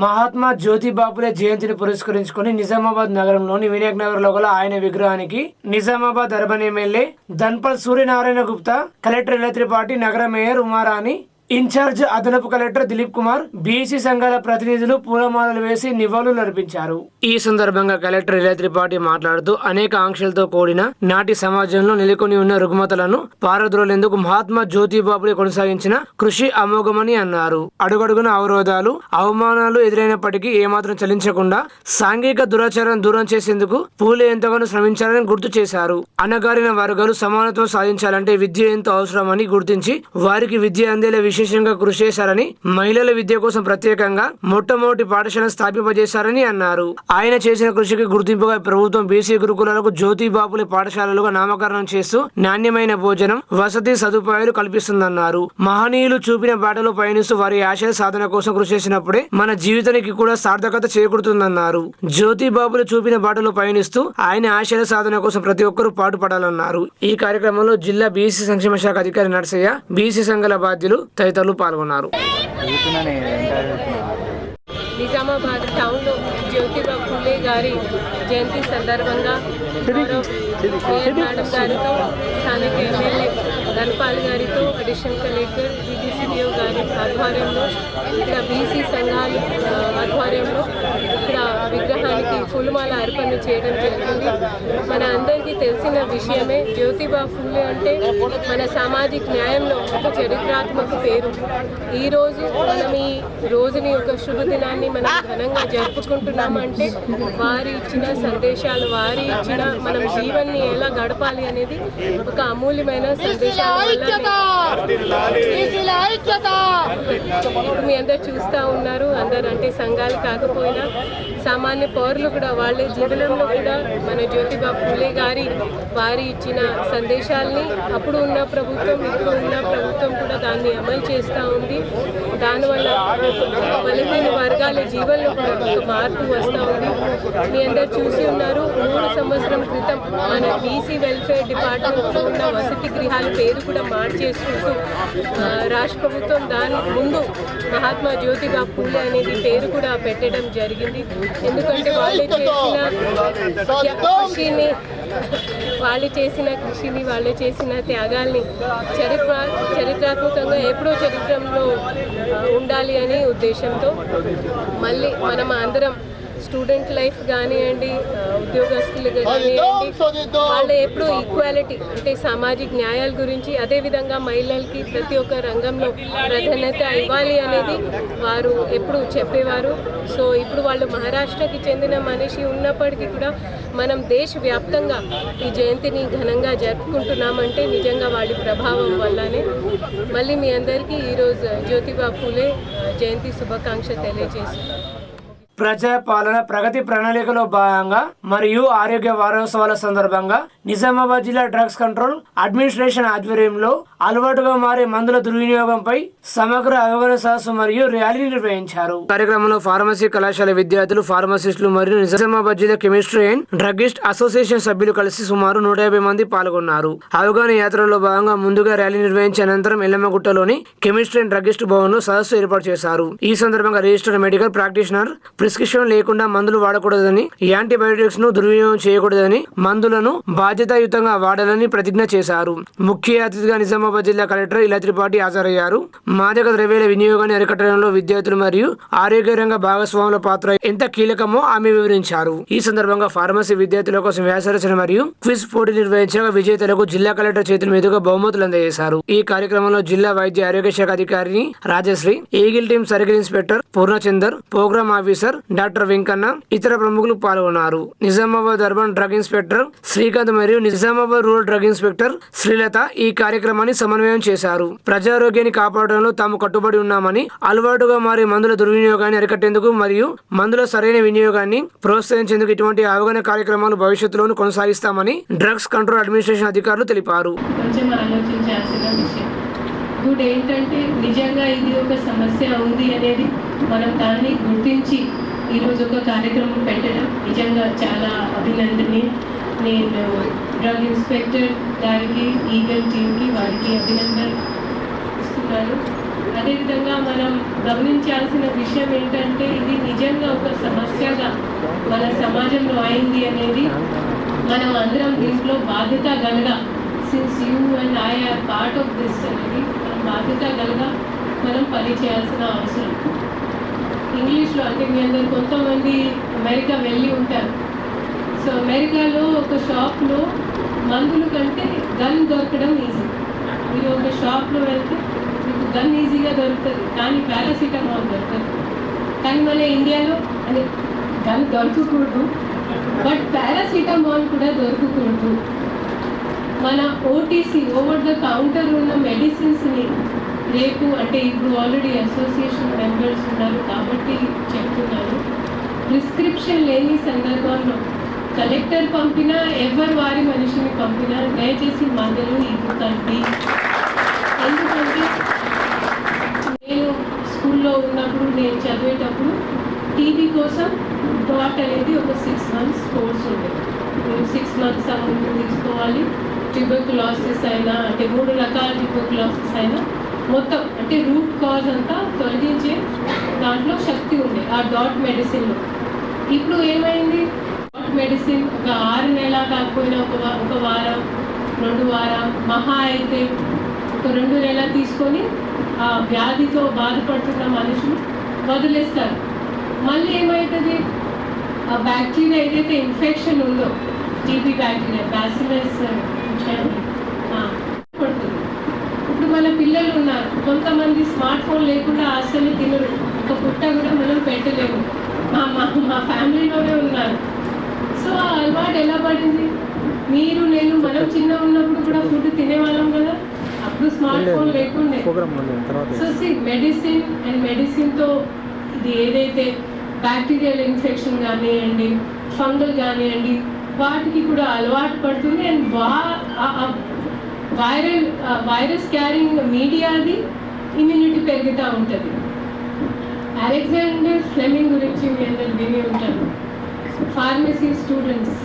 మహాత్మా జ్యోతిబాపులే జయంతిని పురస్కరించుకుని నిజామాబాద్ నగరంలోని వినాయక్ నగర్ లో గల ఆయన విగ్రహానికి Nizamabad urban MLA Dhanpal Suryanarayana Gupta, collector Ila Tripathi, నగర మేయర్ ఉమారాణి, ఇన్ఛార్జ్ అదనపు కలెక్టర్ దిలీప్ కుమార్, బీసీ సంఘాల ప్రతినిధులు పూలమాలలు వేసి నివాళులు అర్పించారు. ఈ సందర్భంగా కలెక్టర్ ఇల త్రిపాఠి మాట్లాడుతూ అనేక ఆంక్షలతో కూడిన నాటి సమాజంలో నెలకొని ఉన్న రుగ్మతలను పారద్రోలేందుకు మహాత్మా జ్యోతిబాపులే కొనసాగించిన కృషి అమోఘమని అన్నారు. అడుగడుగున అవరోధాలు, అవమానాలు ఎదురైనప్పటికీ ఏమాత్రం చలించకుండా సాంఘిక దురాచారాన్ని దూరం చేసేందుకు పూలే ఎంతగానో శ్రమించారని గుర్తు చేశారు. అణగారిన వర్గాలు సమానత్వం సాధించాలంటే విద్య ఎంతో అవసరమని గుర్తించి వారికి విద్య అందేలా విశేషంగా కృషి చేశారని, మహిళల విద్య కోసం ప్రత్యేకంగా మొట్టమొదటి పాఠశాలను స్థాపింపజేశారని అన్నారు. ఆయన చేసిన కృషికి గుర్తింపుగా ప్రభుత్వం బీసీ గురుకులాలకు జ్యోతిబాపులే పాఠశాలలుగా నామకరణం చేస్తూ నాణ్యమైన భోజనం, వసతి సదుపాయాలు కల్పిస్తుందన్నారు. మహనీయులు చూపిన బాటలో పయనిస్తూ వారి ఆశయ సాధన కోసం కృషి చేసినప్పుడే మన జీవితానికి కూడా సార్థకత చేకూరుతుందన్నారు. జ్యోతిబాపులే చూపిన బాటలో పయనిస్తూ ఆయన ఆశయాల సాధన కోసం ప్రతి ఒక్కరూ పాటుపడాలన్నారు. ఈ కార్యక్రమంలో జిల్లా బీసీ సంక్షేమ శాఖ అధికారి నర్సయ్య, బీసీ సంఘాల బాధ్యులు తదితరులు పాల్గొన్నారు. నిజామాబాద్ టౌన్లో జ్యోతిబా ఫూలే గారి జయంతి సందర్భంగా మేయర్ మేడం గారితో, స్థానిక ఎమ్మెల్యే ధన్పాల్ గారితో, అడిషనల్ కలెక్టర్ డిసిడిఓ గారి ఆధ్వర్యంలో, ఇక్కడ బీసీ సంఘాలు ఆధ్వర్యంలో ఇక్కడ విగ్రహానికి పూలమాల అర్పణ చేయడం జరిగింది. మన అందరికీ తెలిసిన విషయమే, జ్యోతిబా ఫూలే అంటే మన సామాజిక న్యాయంలో ఒక చరిత్రాత్మక పేరు. ఈరోజు మనం ఈ రోజుని, ఒక శుభదినాన్ని మనం ఘనంగా జరుపుకుంటున్నామంటే వారి ఇచ్చిన సందేశాలు, వారి ఇచ్చిన మనం జీవన్ని ఎలా గడపాలి అనేది ఒక అమూల్యమైన సందేశాల వల్ల ఇప్పుడు మీ అందరు చూస్తూ ఉన్నారు. అందరు అంటే సంఘాలు కాకపోయినా సామాన్య పౌరులు కూడా వాళ్ళ జీవనంలో కూడా మన జ్యోతిబా ఫూలే గారి వారి ఇచ్చిన సందేశాలని అప్పుడు ఉన్న ప్రభుత్వం, ఇప్పుడు ఉన్న ప్రభుత్వం కూడా దాన్ని అమలు చేస్తూ ఉంది. దానివల్ల బలహీన వర్గాల జీవనంలో కూడా ఒక మార్పు వస్తూ ఉంది. మీ అందరు చూసి ఉన్నారు, 3 సంవత్సరం క్రితం మన బీసీ వెల్ఫేర్ డిపార్ట్మెంట్లో ఉన్న వసతి గృహాల పేరు కూడా మార్చేసుకుంటూ రాష్ట్ర ప్రభుత్వం దాని ముందు మహాత్మా జ్యోతిబా ఫూలే అనేది పేరు కూడా పెట్టడం జరిగింది. ఎందుకంటే వాళ్ళు చేసిన త్యాగాల్ని చరిత్రాత్మకంగా ఎప్పుడో చరిత్రలో ఉండాలి అనే ఉద్దేశంతో మళ్ళీ మనం అందరం స్టూడెంట్ లైఫ్ కానివ్వండి, ఉద్యోగస్తులు కానివ్వండి, వాళ్ళు ఎప్పుడూ ఈక్వాలిటీ అంటే సామాజిక న్యాయాల గురించి, అదేవిధంగా మహిళలకి ప్రతి ఒక్క రంగంలో ప్రాధాన్యత ఇవ్వాలి అనేది వారు ఎప్పుడు చెప్పేవారు. సో ఇప్పుడు వాళ్ళు మహారాష్ట్రకి చెందిన మనిషి ఉన్నప్పటికీ కూడా మనం దేశవ్యాప్తంగా ఈ జయంతిని ఘనంగా జరుపుకుంటున్నామంటే నిజంగా వాళ్ళ ప్రభావం వల్లనే. మళ్ళీ మీ అందరికీ ఈరోజు జ్యోతిబా ఫూలే జయంతి శుభాకాంక్ష తెలియజేస్తున్నాను. ప్రజాపాలన ప్రగతి ప్రణాళికలో భాగంగా మరియు ఆరోగ్య వారోత్సవాల సందర్భంగా నిజామాబాద్ జిల్లా డ్రగ్స్ కంట్రోల్ అడ్మినిస్ట్రేషన్ ఆధ్వర్యంలో అలవాటుగా మారే మందుల దుర్వినియోగంపై సమగ్ర అవగాహన సదస్సు మరియు ర్యాలీ నిర్వహించారు. కార్యక్రమంలో ఫార్మసీ కళాశాల విద్యార్థులు, ఫార్మసిస్టులు మరియు నిజామాబాద్ జిల్లా కెమిస్ట్రీ అండ్ డ్రగ్గిస్ట్ అసోసియేషన్ సభ్యులు కలిసి సుమారు 150 మంది పాల్గొన్నారు. అవగాహన యాత్రలో భాగంగా ముందుగా ర్యాలీ నిర్వహించిన అనంతరం ఎల్లమ్మగుట్టలోని కెమిస్ట్రీ అండ్ డ్రగ్గిస్ట్ భవన్ లో సదస్సు ఏర్పాటు చేశారు. ఈ సందర్భంగా రిజిస్టర్డ్ మెడికల్ ప్రాక్టీషనర్ ప్రిస్క్రిప్షన్ లేకుండా మందులు వాడకూడదని, యాంటీబయోటిక్స్ ను దుర్వినియోగం చేయకూడదని, మందులను బాధ్యతాయుతంగా వాడాలని ప్రతిజ్ఞ చేశారు. ముఖ్య అతిథిగా నిజామాబాద్ జిల్లా కలెక్టర్ ఇల త్రిపాఠి హాజరయ్యారు. మాదక ద్రవ్యాల వినియోగాన్ని అరికట్టడంలో విద్యార్థులు మరియు ఆరోగ్య రంగ భాగస్వాముల పాత్ర ఎంత కీలకమో ఆమె వివరించారు. ఈ సందర్భంగా ఫార్మసీ విద్యార్థుల కోసం వ్యాసరచన మరియు క్విజ్ పోటీ నిర్వహించగా విజేతలకు జిల్లా కలెక్టర్ చేతుల మీదుగా బహుమతులు అందజేశారు. ఈ కార్యక్రమంలో జిల్లా వైద్య ఆరోగ్య శాఖ అధికారిని Rajashri, eagle team circle inspector Purnachander, programme officer doctor Venkanna, ఇతర ప్రముఖులు పాల్గొన్నారు. Nizamabad urban drug inspector Srikanth మరియు Nizamabad rural drug inspector Srilatha ఈ కార్యక్రమాన్ని సమన్వయం చేశారు. ప్రజారోగ్యాన్ని కాపాడడంలో తాము కట్టుబడి ఉన్నామని, అలవాటుగా మారే మందుల దుర్వినియోగాన్ని అరికట్టేందుకు మరియు మందుల సరైన వినియోగాన్ని ప్రోత్సహించేందుకు ఇటువంటి అవగాహన కార్యక్రమాలు భవిష్యత్తులోనూ కొనసాగిస్తామని డ్రగ్స్ కంట్రోల్ అడ్మినిస్ట్రేషన్ అధికారులు తెలిపారు. గుడ్ ఏంటంటే నిజంగా ఇది ఒక సమస్య ఉంది అనేది మనం దాన్ని గుర్తించి ఈరోజు ఒక కార్యక్రమం పెట్టడం నిజంగా చాలా అభినందనీయ. నేను డ్రగ్ ఇన్స్పెక్టర్ గారికి, ఈగల్ టీంకి వారికి అభినందన ఇస్తున్నాను. అదేవిధంగా మనం గమనించాల్సిన విషయం ఏంటంటే ఇది నిజంగా ఒక సమస్యగా మన సమాజంలో అయింది అనేది మనం అందరం దీంట్లో బాధ్యత గలగా, since you and I are part of this అనేది మనం బాధ్యత గలగా మనం పని చేయాల్సిన అవసరం. ఇంగ్లీష్లో అంటే మీ అందరు కొంతమంది అమెరికా వెళ్ళి ఉంటారు. సో అమెరికాలో ఒక షాప్లో మందుల కంటే గన్ దొరకడం ఈజీ. మీరు ఒక షాప్లో వెళ్తే మీకు గన్ ఈజీగా దొరుకుతుంది, కానీ పారాసిటమాల్ దొరకదు. కానీ మన ఇండియాలో అంటే గన్ దొరకకూడదు, బట్ పారాసిటమాల్ కూడా దొరకకూడదు. మన ఓటీసీ ఓవర్ ద కౌంటర్ ఉన్న మెడిసిన్స్ని రేపు అంటే ఇప్పుడు ఆల్రెడీ అసోసియేషన్ మెంబర్స్ ఉన్నారు కాబట్టి చెప్తున్నారు, ప్రిస్క్రిప్షన్ లేని సందర్భంలో కలెక్టర్ పంపినా ఎవరు వారి మనిషిని పంపినా దయచేసి మందులు ఇవ్వకండి. ఎందుకంటే నేను స్కూల్లో ఉన్నప్పుడు నేను చదివేటప్పుడు టీబీ కోసం డాట్ అనేది ఒక 6 months కోర్స్ ఉండేది. మేము 6 months ఆ ముందు తీసుకోవాలి. ట్యూబర్కులోసిస్ అయినా అంటే 3 రకాల ట్యూబర్కులోసిస్ అయినా మొత్తం అంటే రూట్ కాజ్ అంతా తొలగించే దాంట్లో శక్తి ఉంది ఆ డాట్ మెడిసిన్లో. ఇప్పుడు ఏమైంది, డాట్ మెడిసిన్ ఒక 6 నెలల కాకపోయినా ఒక వారం 2 వారం మహా అయితే ఒక 2 నెలలు తీసుకొని ఆ వ్యాధితో బాధపడుతున్న మనుషులు వదిలేస్తారు. మళ్ళీ ఏమవుతుంది, ఆ బ్యాక్టీరియా ఏదైతే ఇన్ఫెక్షన్ ఉందో టీబీ బ్యాక్టీరియా బ్యాసిలస్ పడుతుంది. ఇప్పుడు మన పిల్లలు ఉన్నారు, కొంతమంది స్మార్ట్ ఫోన్ లేకుండా అసలు తినరు, ఒక పుట్ట కూడా మనం పెట్టలేము. మా ఫ్యామిలీలోనే ఉన్నారు. సో ఆ అలవాటు ఎలా పడింది, మీరు నేను మనం చిన్న ఉన్నప్పుడు కూడా ఫుడ్ తినేవాళ్ళం కదా, అప్పుడు స్మార్ట్ ఫోన్ లేకుండే. సో మెడిసిన్ అండ్ మెడిసిన్తో ఇది ఏదైతే బ్యాక్టీరియల్ ఇన్ఫెక్షన్ కానివ్వండి, ఫంగల్ కానివ్వండి, వాటికి కూడా అలవాటు పడుతుంది. అండ్ వైరస్ క్యారింగ్ మీడియాది ఇమ్యూనిటీ పెరుగుతూ ఉంటుంది. అలెగ్జాండర్ ఫ్లెమింగ్ గురించి మీ అందరు విని ఉంటారు, ఫార్మసీ స్టూడెంట్స్.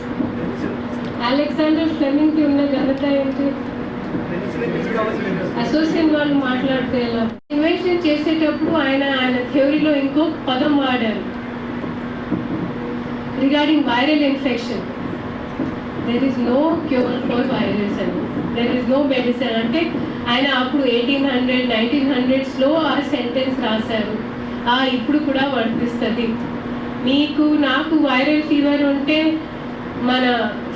అలెగ్జాండర్ ఫ్లెమింగ్కి ఉన్న ఘనత ఏంటి, అసోసియేషన్ వాళ్ళు మాట్లాడితే ఎలా, ఇన్వెన్షన్ చేసేటప్పుడు ఆయన థియరీలో ఇంకో పదం వాడారు regarding viral infection. There is no cure for virus అని, దెర్ ఈస్ నో మెడిసిన్ అంటే ఆయన అప్పుడు 1800, 1900s ఆ సెంటెన్స్ రాశారు. ఇప్పుడు కూడా వర్తిస్తుంది. మీకు నాకు వైరల్ ఫీవర్ ఉంటే మన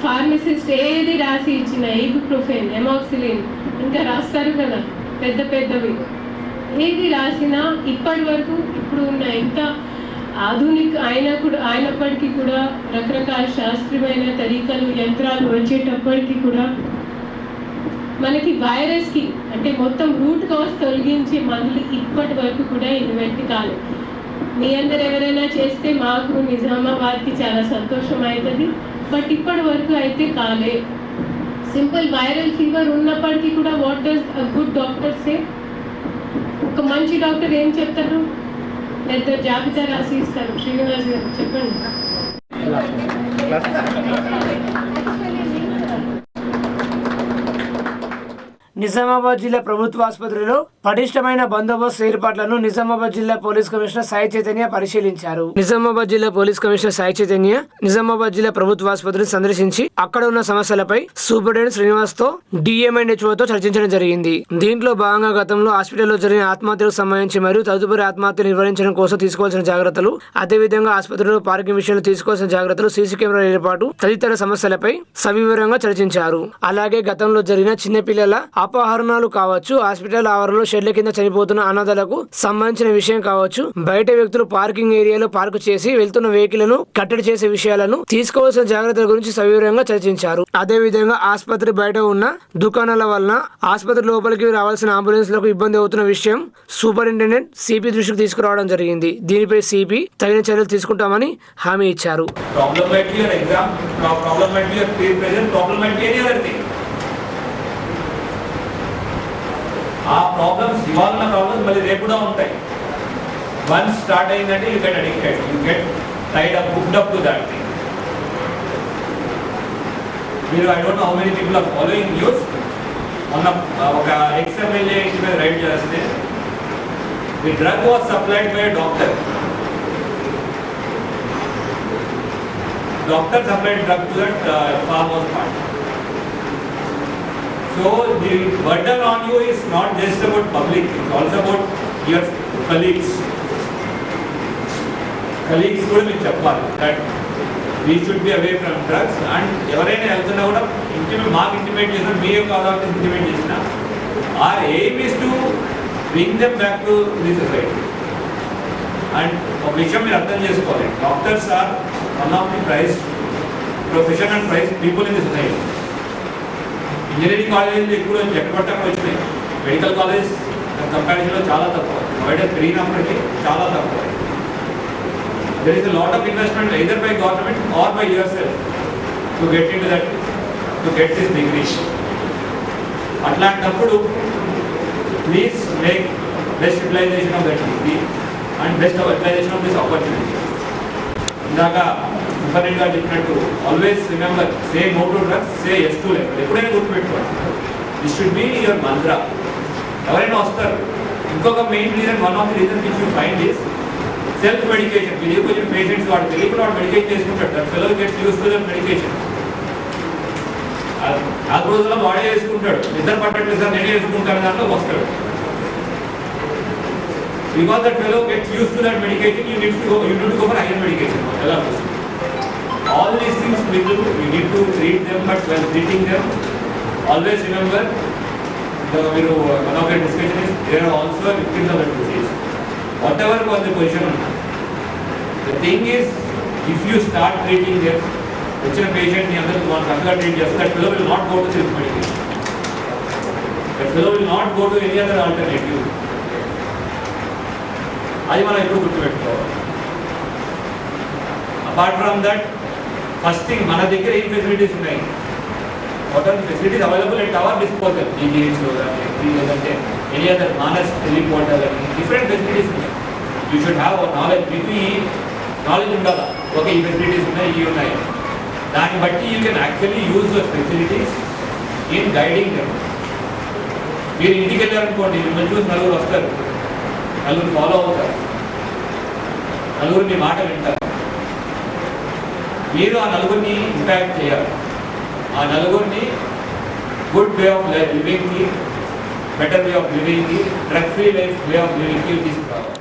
ఫార్మసిస్ట్ ఏది రాసి ఇచ్చిన ఇబుప్రోఫెన్, ఎమాక్సిలిన్ ఇంకా రాస్తారు కదా పెద్ద పెద్దవి, ఏది రాసినా ఇప్పటి వరకు ఇప్పుడు ఉన్న ఎంత ఆధునిక అయినప్పటికీ కూడా రకరకాల శాస్త్రీయమైన తరీకాలు యంత్రాలు వచ్చేటప్పటికీ కూడా మనకి వైరస్కి అంటే మొత్తం రూట్ కాజ్ తొలగించే మందులు ఇప్పటి వరకు కూడా ఇన్వెంట్ కాలేదు. మీ అందరు ఎవరైనా చేస్తే మాకు నిజామాబాద్కి చాలా సంతోషం అవుతుంది, బట్ ఇప్పటి వరకు అయితే కాలే. సింపుల్ వైరల్ ఫీవర్ ఉన్నప్పటికీ కూడా what does a good doctor say, ఒక మంచి డాక్టర్ ఏం చెప్తారు, పెద్ద జాబితా రాసి ఇస్తారు. శ్రీనివాస్ గారు చెప్పండి. నిజామాబాద్ జిల్లా ప్రభుత్వ ఆసుపత్రిలో పటిష్టమైన బందోబస్తు ఏర్పాట్లను నిజామాబాద్ జిల్లా పోలీస్ కమిషనర్ సాయి చైతన్య పరిశీలించారు. నిజామాబాద్ జిల్లా పోలీస్ కమిషనర్ సాయి చైతన్య నిజామాబాద్ జిల్లా ప్రభుత్వ ఆసుపత్రిని సందర్శించి అక్కడ ఉన్న సమస్యలపై సూపరింటెండెంట్ శ్రీనివాస్ తో డిఎంఎన్హెచ్ఓతో చర్చించడం జరిగింది. దీంట్లో భాగంగా గతంలో హాస్పిటల్లో జరిగిన ఆత్మహత్యలకు సంబంధించి మరియు తదుపరి ఆత్మహత్యలు నిర్వహించడం కోసం తీసుకోవాల్సిన జాగ్రత్తలు, అదేవిధంగా ఆసుపత్రిలో పార్కింగ్ విషయంలో తీసుకోవాల్సిన జాగ్రత్తలు, సీసీ కెమెరాల ఏర్పాటు తదితర సమస్యలపై సవివరంగా చర్చించారు. అలాగే గతంలో జరిగిన చిన్నపిల్లల అపహరణాలు కావచ్చు, హాస్పిటల్ ఆవరణలో షెడ్ల కింద చనిపోతున్న అనాథలకు సంబంధించిన విషయం కావచ్చు, బయట వ్యక్తులు పార్కింగ్ ఏరియాలో పార్కు చేసి వెళ్తున్న వెహికల్ను కట్టడి చేసే విషయాలను, తీసుకోవాల్సిన జాగ్రత్తల గురించి సవివరంగా చర్చించారు. అదే విధంగా ఆసుపత్రి బయట ఉన్న దుకాణాల వలన ఆసుపత్రి లోపలికి రావాల్సిన అంబులెన్స్లకు ఇబ్బంది అవుతున్న విషయం సూపరింటెండెంట్ సిపి దృష్టికి తీసుకురావడం జరిగింది. దీనిపై సిపి తగిన చర్యలు తీసుకుంటామని హామీ ఇచ్చారు. ఆ ప్రాబ్లమ్స్ ఇవాళ ప్రాబ్లమ్స్ మళ్ళీ రేపు కూడా ఉంటాయి. వన్స్ స్టార్ట్ అయిందంటే you get addicted, you get tied up, hooked up to that thing. మీరు I don't know how many people are following news. మొన్న ఒక ఎక్స్-ఎమ్మెల్యే ఇంటి మీద రైడ్ చేస్తే The drug was supplied by a doctor. Doctor supplied drug to that farmer's part. So the burden on you is not just about public, it's also about your colleagues. Colleagues కూడా మీకు చెప్పాలి that we should be away from drugs and ఎవరైనా వెళ్తున్నా కూడా మాకు intimate చేసినా మీ యొక్క authority intimate చేసినా our aim is to bring them back to the society. And ఒక విషయం మీరు అర్థం చేసుకోవాలి, doctors are one of the prize profession and prize people in the society. Engineering కాలేజీలు ఎక్కువ ఎక్కడ పడితే అక్కడ వచ్చినాయి, మెడికల్ కాలేజ్ కంపారిజన్లో చాలా తక్కువ, ప్రొవైడర్ పెరిగినప్పటికీ చాలా తక్కువ. There is a lot of investment either by government or by yourself to get into that, to get this degree. అట్లాంటప్పుడు please make best utilization of that degree and best utilization of this opportunity. ఇందాక superintendent గారు చెప్పినట్టు always remember, say no to drugs, say yes to life. ఎప్పుడైనా గుర్తుపెట్టుకోండి, this should be your mantra. ఎవరైనా వస్తారు, ఇంకొక main reason, one of the reason which you find is self medication. మీ దగ్గర వచ్చిన పేషెంట్స్ వాడు తెలియకుండా వాడు మెడికేట్ చేసుకుంటాడు, that fellow gets use to that medication. ఆ రోజుల్లో వాడే వేసుకుంటాడు, నిద్ర పట్టట్లేదు సార్ నేనే వేసుకుంటాను దాంట్లో వస్తాడు. Because that fellow gets used to that medication, you need to go for higher medication. All these things we do, we need to treat them, but when treating them, always remember, one of the discussion is, there are also victims of that disease. Whatever was the position, the thing is, if you start treating them, which a patient the other one treat just, that fellow will not go to self medication. That fellow will not go to any other alternative. అది మనం ఎప్పుడు గుర్తుపెట్టుకోవాలి. Apart from that, first thing మన దగ్గర ఏం facilities ఉన్నాయి, what are the facilities available at our disposal. జీజీహెచ్లో కానీ లేదంటే ఎనీ అదర్ మానస్ టెలిపోర్టల్ అని డిఫరెంట్ ఫెసిలిటీస్ ఉన్నాయి. యూ షుడ్ హ్యావ్ నాలెడ్జ్, మీకు ఈ నాలెడ్జ్ ఉండాలా, ఓకే ఈ ఫెసిలిటీస్ ఉన్నాయి, ఇవి ఉన్నాయి. దాన్ని బట్టి you can actually use those facilities in guiding them. మీరు ఇంటికి వెళ్ళారనుకోండి, మిమ్మల్ని చూసి నలుగురు వస్తారు, నలుగురు ఫాలో అవుతారు, నలుగురు మీ మాట వింటారు. మీరు ఆ నలుగురిని ఇంపాక్ట్ చేయాలి, ఆ నలుగురిని గుడ్ వే ఆఫ్ లివింగ్కి, బెటర్ వే ఆఫ్ లివింగ్కి, drug free life way of లివింగ్కి తీసుకురావాలి.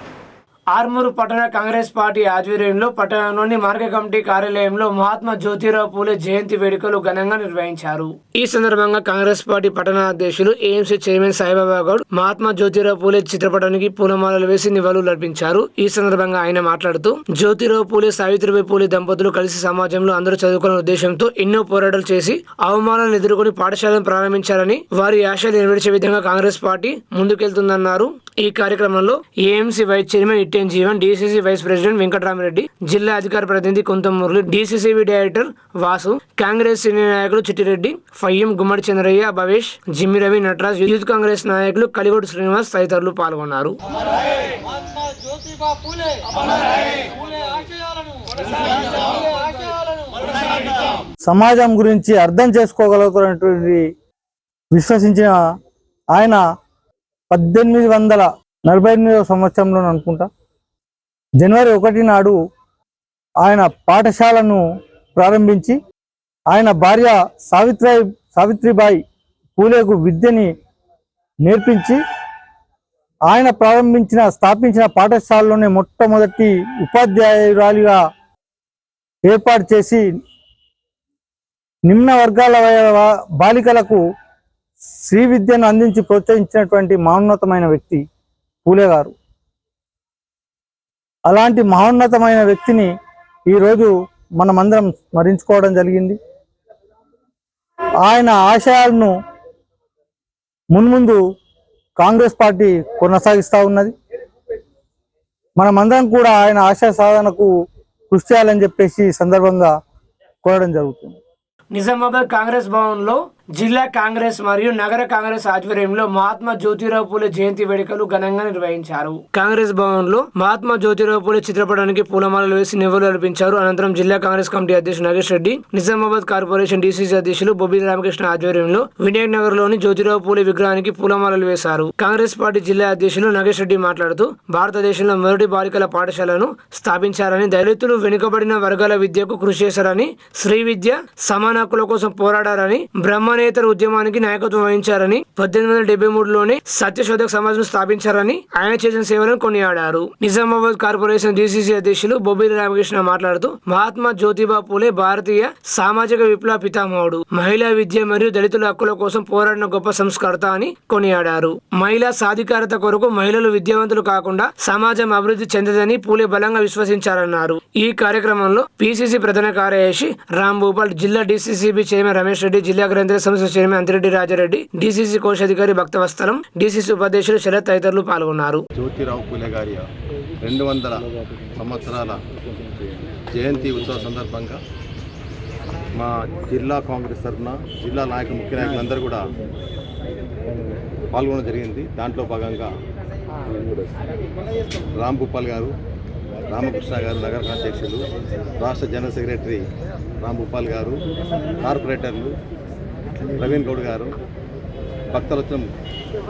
ఆర్మూరు పట్టణ కాంగ్రెస్ పార్టీ ఆధ్వర్యంలో పట్టణంలోని మార్కెట్ కమిటీ కార్యాలయంలో మహాత్మా జ్యోతిరావు పూలే జయంతి వేడుకలు ఘనంగా నిర్వహించారు. ఈ సందర్భంగా కాంగ్రెస్ పార్టీ పట్టణ అధ్యక్షులు ఏఎంసీ చైర్మన్ సాయిబాబా గౌడ్ మహాత్మా జ్యోతిరావు పూలే చిత్రపటానికి పూలమాలలు వేసి నివాళులు అర్పించారు. ఈ సందర్భంగా ఆయన మాట్లాడుతూ, జ్యోతిరావు పూలే సావిత్రిబాయి పూలే దంపతులు కలిసి సమాజంలో అందరూ చదువుకునే ఉద్దేశంతో ఎన్నో పోరాటాలు చేసి అవమానాలను ఎదుర్కొని పాఠశాలను ప్రారంభించారని, వారి ఆశలు నెరవేర్చే విధంగా కాంగ్రెస్ పార్టీ ముందుకెళ్తుందన్నారు. ఈ కార్యక్రమంలో AMC vice chairman Itten Jeevan, DCC vice president Venkataramireddy, జిల్లా అధికార ప్రతినిధి Kontha Murali, DCCB director Vasu, Congress senior నాయకులు చిట్టిరెడ్డి, ఫయ్యం, గుమ్మడి చంద్రయ్య, భవేష్, జిమ్మి రవి, నటరాజ్, యూత్ కాంగ్రెస్ నాయకులు కలిగోడు శ్రీనివాస్ తదితరులు పాల్గొన్నారు. సమాజం గురించి అర్థం చేసుకోగలుగుతున్నటువంటి విశ్వసించిన ఆయన 1848వ సంవత్సరంలో అనుకుంటా జనవరి 1 నాడు ఆయన పాఠశాలను ప్రారంభించి ఆయన భార్య సావిత్రిబాయి పూలేకు విద్యని నేర్పించి ఆయన స్థాపించిన పాఠశాలలోనే మొట్టమొదటి ఉపాధ్యాయురాలిగా ఏర్పాటు చేసి నిమ్న వర్గాల బాలికలకు శ్రీ విద్యను అందించి ప్రోత్సహించినటువంటి మహోన్నతమైన వ్యక్తి పూలే గారు. అలాంటి మహోన్నతమైన వ్యక్తిని ఈరోజు మనమందరం స్మరించుకోవడం జరిగింది. ఆయన ఆశయాలను మున్ముందు కాంగ్రెస్ పార్టీ కొనసాగిస్తూ ఉన్నది. మనమందరం కూడా ఆయన ఆశయ సాధనకు కృషి చేయాలని చెప్పేసి సందర్భంగా కోరడం జరుగుతుంది. నిజామాబాద్ కాంగ్రెస్ భవన్లో జిల్లా కాంగ్రెస్ మరియు నగర కాంగ్రెస్ ఆధ్వర్యంలో మహాత్మా జ్యోతిరావు పూలే జయంతి వేడుకలు ఘనంగా నిర్వహించారు. కాంగ్రెస్ భవన్ లో మహాత్మా జ్యోతిరావు పూలే చిత్రపటానికి పూలమాలలు వేసి నివాళులు అర్పించారు. అనంతరం జిల్లా కాంగ్రెస్ కమిటీ అధ్యక్షుడు నాగేష్ రెడ్డి, నిజామాబాద్ కార్పొరేషన్ డీసీసీ అధ్యక్షులు బొబ్బిలి రామకృష్ణ ఆధ్వర్యంలో వినాయక్ నగర్ లోని జ్యోతిరావు పూలే విగ్రహానికి పూలమాలలు వేశారు. కాంగ్రెస్ పార్టీ జిల్లా అధ్యక్షులు నాగేష్ రెడ్డి మాట్లాడుతూ భారతదేశంలో మొదటి బాలికల పాఠశాలను స్థాపించారని, దళితులు వెనుకబడిన వర్గాల విద్యకు కృషి చేశారని, శ్రీ విద్య సమాన హక్కుల కోసం పోరాడారని, బ్రహ్మనేతర ఉద్యమానికి నాయకత్వం వహించారని, 1873లోనే సత్యశోధక సమాజం స్థాపించారని, ఆయన చేసిన సేవలను కొనియాడారు. నిజామాబాద్ కార్పొరేషన్ డీసీసీ అధ్యక్షులు బొబ్బిలి రామకృష్ణ మాట్లాడుతూ మహాత్మా జ్యోతిబా పూలే భారతీయ సామాజిక విప్లవ పితామహుడు, మహిళా విద్య మరియు దళితుల హక్కుల కోసం పోరాడిన గొప్ప సంస్కర్త అని కొనియాడారు. మహిళా సాధికారత కొరకు మహిళలు విద్యావంతులు కాకుండా సమాజం అభివృద్ధి చెందదని పూలే బలంగా విశ్వసించారన్నారు. ఈ కార్యక్రమంలో పిసిసి ప్రధాన కార్యదర్శి రామ్ భూపాల్, జిల్లా డీసీసీబీ చైర్మన్ రమేష్ రెడ్డి, జిల్లా గ్రంథాలయ సంస్థ చైర్మన్ అంతిరెడ్డి రాజారెడ్డి, డీసీసీ కోశాధికారి భక్తవత్సలం, డీసీసీ ఉపాధ్యక్షులు శరత్ తదితరులు పాల్గొన్నారు. జ్యోతిరావు పూలే గారి 200 సంవత్సరాల జయంతి ఉత్సవ సందర్భంగా మా జిల్లా కాంగ్రెస్ తరఫున జిల్లా నాయకులు, ముఖ్య నాయకులందరూ కూడా పాల్గొనడం జరిగింది. దాంట్లో భాగంగా రామ్ భూపాల్ గారు, రామకృష్ణ గారు నగర అధ్యక్షులు, రాష్ట్ర జనరల్ సెక్రటరీ రామ్ భూపాల్ గారు, కార్పొరేటర్లు ప్రవీణ్ గౌడ్ గారు, భక్తవత్సలం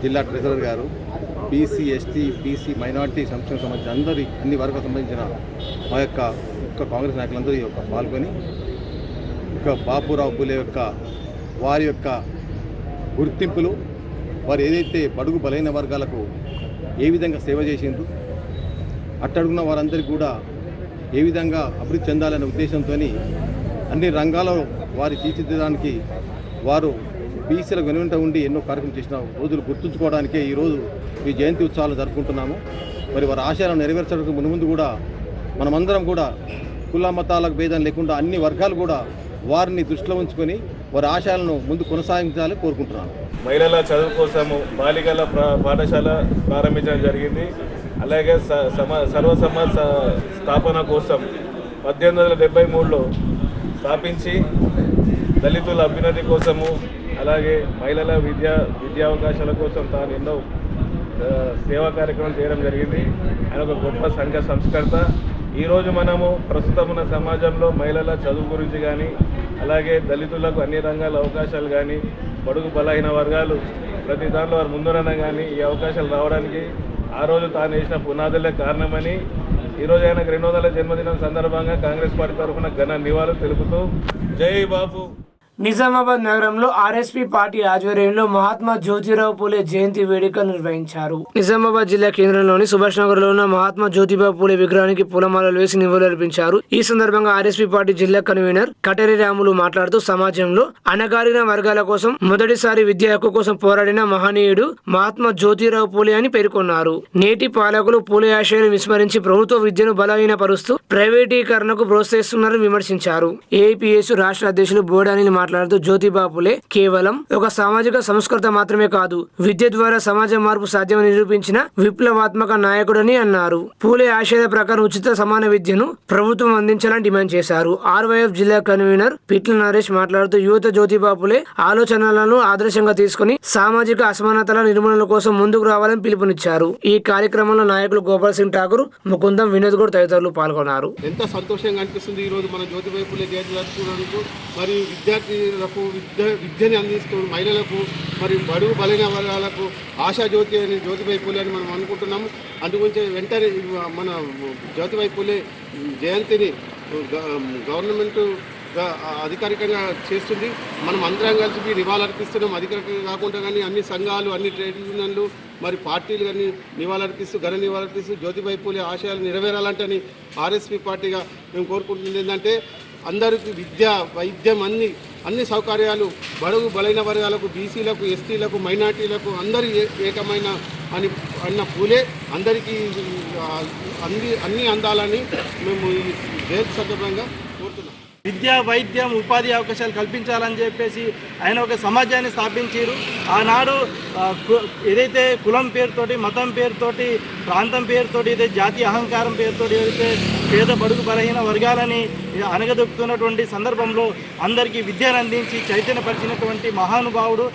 జిల్లా ట్రెజరర్ గారు, బీసీ, ఎస్టీ, బీసీ, మైనార్టీ సంక్షేమ సంబంధించిన అన్ని వర్గాలకు సంబంధించిన మా యొక్క కాంగ్రెస్ నాయకులందరూ పాల్గొని బాపురావు పూలే వారి యొక్క గుర్తింపులు, వారు ఏదైతే బడుగు బలైన వర్గాలకు ఏ విధంగా సేవ చేసిండ్రు, అట్టడుగున్న వారందరికీ కూడా ఏ విధంగా అభివృద్ధి చెందాలనే ఉద్దేశంతో అన్ని రంగాల్లో వారి తీర్చిదిద్దడానికి వారు బీసీలకు వెనుక ఉండి ఎన్నో కార్యక్రమం చేసిన రోజులు గుర్తుంచుకోవడానికే ఈరోజు ఈ జయంతి ఉత్సవాలు జరుపుకుంటున్నాము. మరి వారి ఆశయాలను నెరవేర్చడానికి ముందు కూడా మనమందరం కూడా కుల మతాలకు భేదం లేకుండా అన్ని వర్గాలు కూడా వారిని దృష్టిలో ఉంచుకొని వారి ఆశయాలను ముందు కొనసాగించాలని కోరుకుంటున్నాను. మహిళల చదువు కోసము బాలికల పాఠశాల ప్రారంభించడం జరిగింది. అలాగే సర్వసమాజ స్థాపన కోసం 1873లో స్థాపించి దళితుల అభ్యున్నతి కోసము, అలాగే మహిళల విద్యావకాశాల కోసం తాను ఎన్నో సేవా కార్యక్రమాలు చేయడం జరిగింది. ఆయన ఒక గొప్ప సంఘ సంస్కర్త. ఈరోజు మనము ప్రస్తుతం ఉన్న సమాజంలో మహిళల చదువు గురించి కానీ, అలాగే దళితులకు అన్ని రంగాల అవకాశాలు కానీ, బడుగు బలహీన వర్గాలు ప్రతి దాంట్లో వారు ముందున కానీ ఈ అవకాశాలు రావడానికి ఆ రోజు తాను వేసిన పునాదులే కారణమని ఈరోజు ఆయనకు 200వ జన్మదినం సందర్భంగా కాంగ్రెస్ పార్టీ తరఫున ఘన నివాళులు తెలుపుతూ జై బాపు. నిజామాబాద్ నగరంలో ఆర్ఎస్పీ పార్టీ ఆధ్వర్యంలో మహాత్మా జ్యోతిరావు పూలే జయంతి వేడుకలు నిర్వహించారు. నిజామాబాద్ జిల్లా కేంద్రంలోని సుభాష్ నగర్ లో ఉన్న మహాత్మా జ్యోతిబా పూలే విగ్రహానికి పూలమాలలు వేసి నివాళులు అర్పించారు. ఈ సందర్భంగా ఆర్ఎస్పీ పార్టీ జిల్లా కన్వీనర్ కటేరి రాములు మాట్లాడుతూ సమాజంలో అణగారిన వర్గాల కోసం మొదటిసారి విద్యా హక్కు కోసం పోరాడిన మహనీయుడు మహాత్మా జ్యోతిరావు పూలే అని పేర్కొన్నారు. నేటి పాలకులు పూలే ఆశయాన్ని విస్మరించి ప్రభుత్వ విద్యను బలహీనపరుస్తూ ప్రైవేటీకరణకు ప్రోత్సహిస్తున్నారని విమర్శించారు. ఏఐపీఎస్ రాష్ట్ర అధ్యక్షులు బోడాని మాట్లాడుతూ జ్యోతిబా పూలే కేవలం ఒక సామాజిక సంస్కర్త మాత్రమే కాదు, విద్య ద్వారా సమాజ మార్పు సాధ్యమని నిరూపించిన విప్లవాత్మక నాయకుడని అన్నారు. పూలే ఆశయ ప్రకారం ఉచిత సమాన విద్యను ప్రభుత్వం అందించాలని డిమాండ్ చేశారు. ఆర్వైఎఫ్ జిల్లా కన్వీనర్ పిట్ల నరేష్ మాట్లాడుతూ యువత జ్యోతిబా పూలే ఆలోచనలను ఆదర్శంగా తీసుకుని సామాజిక అసమానతల నిర్మూలన కోసం ముందుకు రావాలని పిలుపునిచ్చారు. ఈ కార్యక్రమంలో నాయకులు గోపాల్ సింగ్ ఠాకూర్, ముకుందం, వినోద్ గౌడ్ తదితరులు పాల్గొన్నారు. ఎంత సంతోషంగా అనిపిస్తుంది ఈ రోజు మన జ్యోతిబా పూలే జయంతి జరుపుకున్నందుకు. మరియు విద్యార్థులకు విద్యని అందిస్తూ మహిళలకు మరియు బడుగు బలైన వర్గాలకు ఆశా జ్యోతి అని జ్యోతిబా పూలే అని మనం అనుకుంటున్నాము. అందుగురించి వెంటనే మన జ్యోతిబా పూలే జయంతిని గవర్నమెంట్ అధికారికంగా చేస్తుంది. మనం అందరం కలిసి నివాళులర్పిస్తున్నాం. అధికారికంగా కాకుండా కానీ అన్ని సంఘాలు, అన్ని ట్రేడ్ యూనియన్లు, మరి పార్టీలు కానీ నివాళులర్పిస్తూ ఘన నివాళులర్పిస్తూ జ్యోతిబా పూలే ఆశయాలు నెరవేరాలంటే ఆర్ఎస్పీ పార్టీగా మేము కోరుకుంటుంది ఏంటంటే అందరికీ విద్య, వైద్యం, అన్ని సౌకర్యాలు బడుగు బలైన వర్గాలకు, బీసీలకు, ఎస్టీలకు, మైనార్టీలకు అందరి ఏకమైన అన్న పూలే అందరికీ అన్ని అందాలని మేము ఈ జయంతి సందర్భంగా కోరుతున్నాం. విద్య, వైద్యం, ఉపాధి అవకాశాలు కల్పించాలని చెప్పేసి ఆయన ఒక సమాజాన్ని స్థాపించారు. ఆనాడు ఏదైతే కులం పేరుతోటి, మతం పేరుతోటి, ప్రాంతం పేరుతోటి, ఏదైతే జాతీయ అహంకారం పేరుతోటి ఏదైతే పేద బడుగు బలహీన వర్గాలని అనగదొక్కుతున్నటువంటి సందర్భంలో అందరికీ విద్యను అందించి చైతన్యపరిచినటువంటి మహానుభావుడు,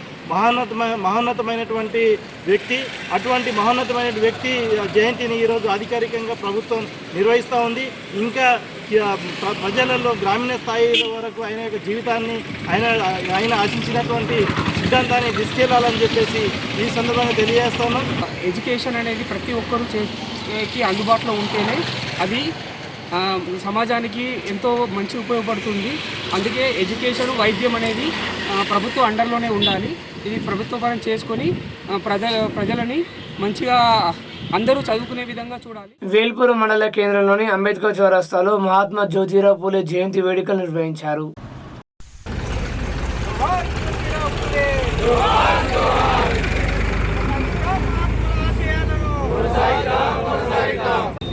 మహోన్నతమైనటువంటి వ్యక్తి. అటువంటి మహోన్నతమైన వ్యక్తి జయంతిని ఈరోజు అధికారికంగా ప్రభుత్వం నిర్వహిస్తూ ఉంది. ఇంకా ప్రజలలో గ్రామీణ స్థాయిల వరకు ఆయన యొక్క జీవితాన్ని ఆయన ఆశించినటువంటి సిద్ధాంతాన్ని తీసుకెళ్లాలని చెప్పేసి ఈ సందర్భంగా తెలియజేస్తున్నాం. ఎడ్యుకేషన్ అనేది ప్రతి ఒక్కరూ చేకి అందుబాటులో ఉంటేనే అది సమాజానికి ఎంతో మంచి ఉపయోగపడుతుంది. అందుకే ఎడ్యుకేషన్, వైద్యం అనేది ప్రభుత్వ అండర్లోనే ఉండాలి. ఇది ప్రభుత్వ పరం చేసుకొని ప్రజలని మంచిగా అందరూ చదువుకునే విధంగా చూడాలి. వేల్పూర్ మండల కేంద్రంలోని అంబేద్కర్ చౌరస్తాలో మహాత్మా జ్యోతిరావు పూలే జయంతి వేడుకలు నిర్వహించారు.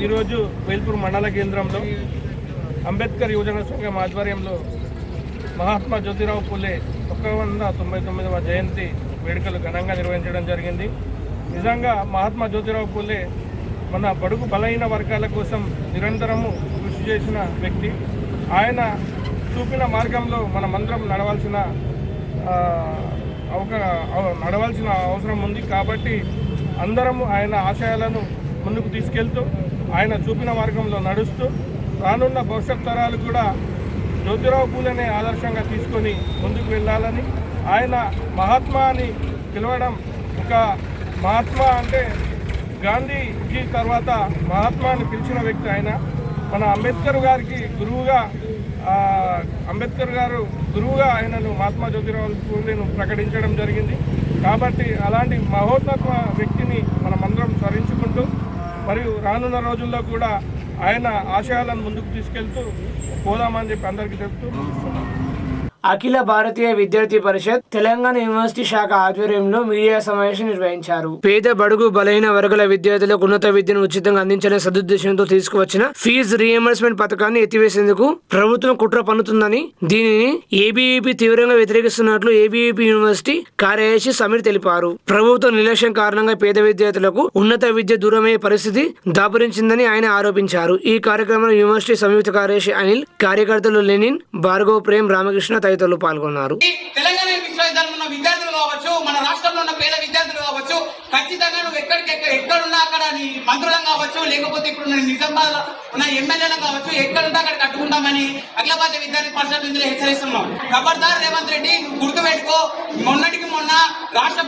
ఈరోజు వేల్పూర్ మండల కేంద్రంలో అంబేద్కర్ యువజన సంఘం ఆధ్వర్యంలో మహాత్మా జ్యోతిరావు పూలే 199వ జయంతి వేడుకలు ఘనంగా నిర్వహించడం జరిగింది. నిజంగా మహాత్మా జ్యోతిరావు పూలే మన బడుగు బలహీన వర్గాల కోసం నిరంతరము కృషి చేసిన వ్యక్తి. ఆయన చూపిన మార్గంలో మనమందరం నడవాల్సిన అవసరం ఉంది. కాబట్టి అందరము ఆయన ఆశయాలను ముందుకు తీసుకెళ్తూ ఆయన చూపిన మార్గంలో నడుస్తూ రానున్న భవిష్యత్ తరాలు కూడా జ్యోతిరావు పూలేనే ఆదర్శంగా తీసుకొని ముందుకు వెళ్ళాలని, ఆయన మహాత్మా అని పిలవడం, ఒక మహాత్మా అంటే గాంధీజీ తర్వాత మహాత్మా అని పిలిచిన వ్యక్తి ఆయన. మన అంబేద్కర్ గారికి గురువుగా ఆయనను మహాత్మా జ్యోతిరావు పూలేను ప్రకటించడం జరిగింది. కాబట్టి అలాంటి మహోన్నత వ్యక్తిని మనమందరం స్మరించుకుంటూ మరియు రానున్న రోజుల్లో కూడా ఆయన ఆశయాలను ముందుకు తీసుకెళ్తూ పోదామని చెప్పి అందరికీ చెప్తూ ముగిస్తున్నాం. అఖిల భారతీయ విద్యార్థి పరిషత్ తెలంగాణ యూనివర్సిటీ శాఖ ఆధ్వర్యంలో మీడియా సమావేశం నిర్వహించారు. పేద బడుగు బలహీన వర్గాల విద్యార్థులకు ఉన్నత విద్యను ఉచితంగా అందించాలనే సదుద్దేశంతో తీసుకువచ్చిన ఫీజు రీఎంబర్స్మెంట్ పథకాన్ని ఎత్తివేసేందుకు ప్రభుత్వం కుట్ర పన్నుతుందని, దీనిని ఏబీవీపీ తీవ్రంగా వ్యతిరేకిస్తున్నట్లు ఏబీవీపీ యూనివర్సిటీ కార్యదర్శి సమీర్ తెలిపారు. ప్రభుత్వ నిర్లక్ష్యం కారణంగా పేద విద్యార్థులకు ఉన్నత విద్య దూరమయ్యే పరిస్థితి దాపురించిందని ఆయన ఆరోపించారు. ఈ కార్యక్రమంలో యూనివర్సిటీ సంయుక్త కార్యదర్శి అనిల్, కార్యకర్తలు లెనిన్, భార్గవ్, ప్రేమ్, రామకృష్ణ తదితరులు పాల్గొన్నారు. తెలంగాణ విశ్వవిద్యాలయంలో ఉన్న విద్యార్థులు కావచ్చు, మన రాష్ట్రంలో ఉన్న పేద విద్యార్థులు కావచ్చు, ఖచ్చితంగా నువ్వు ఎక్కడున్నా అక్కడ నీ మంత్రులం కావచ్చు, లేకపోతే ఇప్పుడు నిజామాబాద్ లో ఉన్న ఎమ్మెల్యేలం కావచ్చు, ఎక్కడుంటే అక్కడ కట్టుకుంటామని అఖిల భారతీయ విద్యార్థి పరిషత్ ఇందులో హెచ్చరిస్తున్నాం. ఖబర్దార్ రేవంత్ రెడ్డి, నువ్వు గుర్తుపెట్టుకో, మొన్నటికి మొన్న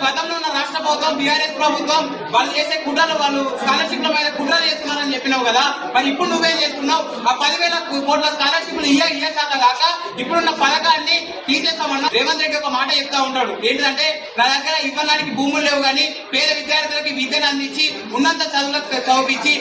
గతంలో ఉన్న రాష్ట్ర ప్రభుత్వం, బీఆర్ఎస్ ప్రభుత్వం వాళ్ళు చేసే కుట్రలు, వాళ్ళు స్కాలర్షిప్ల మీద కుట్రలు చేస్తున్నారని చెప్పినావు కదా. మరి ఇప్పుడు నువ్వేం చేస్తున్నావు? ఆ 10,000 కోట్ల స్కాలర్షిప్లు ఇయ్యశాక కాక ఇప్పుడున్న పథకాన్ని తీసేస్తామన్నా. రేవంత్ రెడ్డి ఒక మాట చెప్తా ఉంటాడు, ఏంటంటే నా దగ్గర ఇవ్వడానికి భూములు లేవు కానీ పేద విద్యార్థులకి విద్యను అందించి ఉన్నంత చదువులకు చదివించి